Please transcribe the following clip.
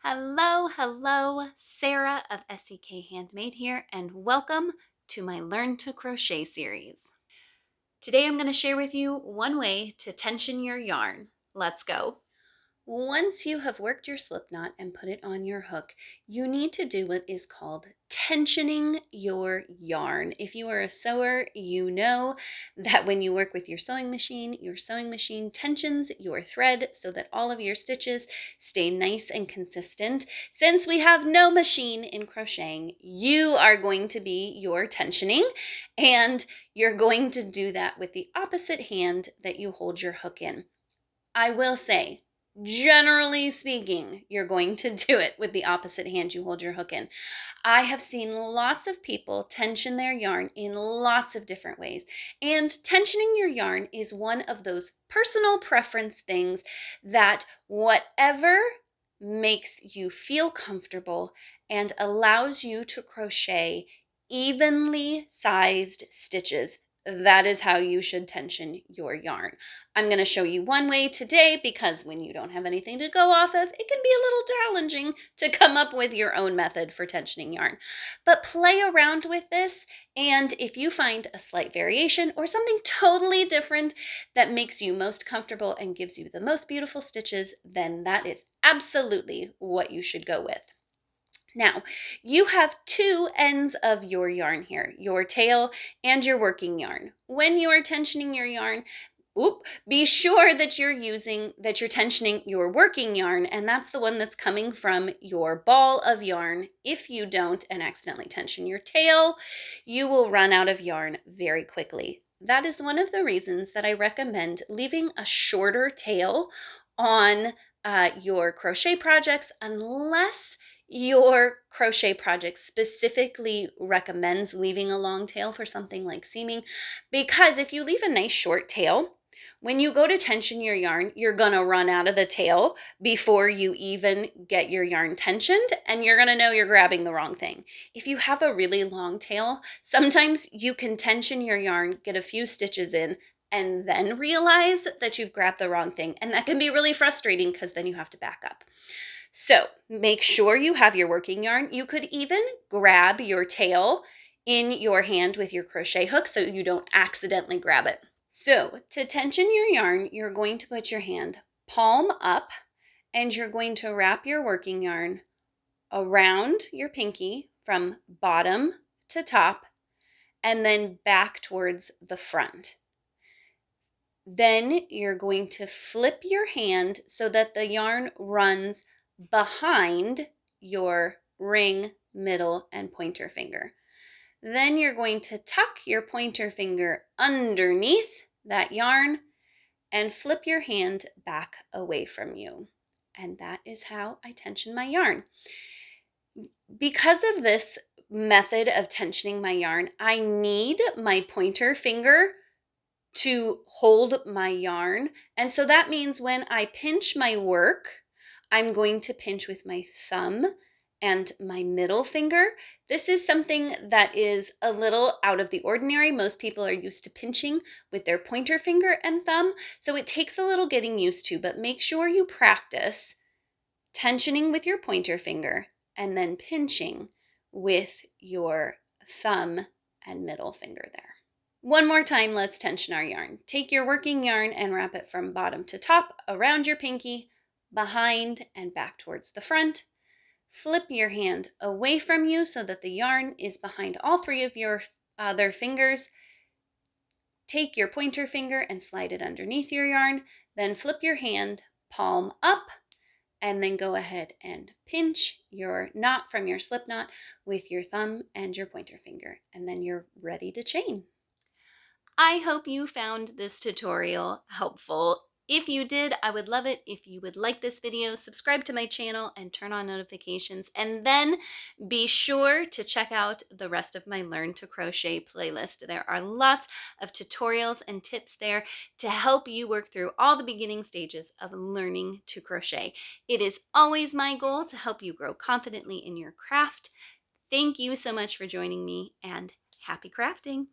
Hello, Sarah of SEK Handmade here, and welcome to my Learn to Crochet series. Today I'm going to share with you one way to tension your yarn. Let's go. Once you have worked your slip knot and put it on your hook, you need to do what is called tensioning your yarn. If you are a sewer, you know that when you work with your sewing machine tensions your thread so that all of your stitches stay nice and consistent. Since we have no machine in crocheting, you are going to be your tensioning, and you're going to do that with the opposite hand that you hold your hook in. I will say, generally speaking, you're going to do it with the opposite hand you hold your hook in. I have seen lots of people tension their yarn in lots of different ways, and tensioning your yarn is one of those personal preference things that whatever makes you feel comfortable and allows you to crochet evenly sized stitches. That is how you should tension your yarn. I'm going to show you one way today because when you don't have anything to go off of, it can be a little challenging to come up with your own method for tensioning yarn. But play around with this, and if you find a slight variation or something totally different that makes you most comfortable and gives you the most beautiful stitches, then that is absolutely what you should go with. Now, you have two ends of your yarn here, your tail and your working yarn. When you are tensioning your yarn, be sure that you're tensioning your working yarn, and that's the one that's coming from your ball of yarn. If you don't and accidentally tension your tail, you will run out of yarn very quickly. That is one of the reasons that I recommend leaving a shorter tail on your crochet projects, unless your crochet project specifically recommends leaving a long tail for something like seaming, because if you leave a nice short tail, when you go to tension your yarn, you're gonna run out of the tail before you even get your yarn tensioned, and you're gonna know you're grabbing the wrong thing. If you have a really long tail, sometimes you can tension your yarn, get a few stitches in, and then realize that you've grabbed the wrong thing, and that can be really frustrating because then you have to back up. So make sure you have your working yarn. You could even grab your tail in your hand with your crochet hook so you don't accidentally grab it. So to tension your yarn, you're going to put your hand palm up, and you're going to wrap your working yarn around your pinky from bottom to top and then back towards the front. Then you're going to flip your hand so that the yarn runs behind your ring, middle, and pointer finger. Then you're going to tuck your pointer finger underneath that yarn and flip your hand back away from you. And that is how I tension my yarn. Because of this method of tensioning my yarn, I need my pointer finger to hold my yarn. And so that means when I pinch my work, I'm going to pinch with my thumb and my middle finger. This is something that is a little out of the ordinary. Most people are used to pinching with their pointer finger and thumb, so it takes a little getting used to, but make sure you practice tensioning with your pointer finger and then pinching with your thumb and middle finger there. One more time, let's tension our yarn. Take your working yarn and wrap it from bottom to top around your pinky, behind and back towards the front. Flip your hand away from you so that the yarn is behind all three of your other fingers. Take your pointer finger and slide it underneath your yarn. Then flip your hand palm up, and then go ahead and pinch your knot from your slip knot with your thumb and your pointer finger. And then you're ready to chain. I hope you found this tutorial helpful. If you did, I would love it if you would like this video, subscribe to my channel, and turn on notifications. And then be sure to check out the rest of my Learn to Crochet playlist. There are lots of tutorials and tips there to help you work through all the beginning stages of learning to crochet. It is always my goal to help you grow confidently in your craft. Thank you so much for joining me, and happy crafting!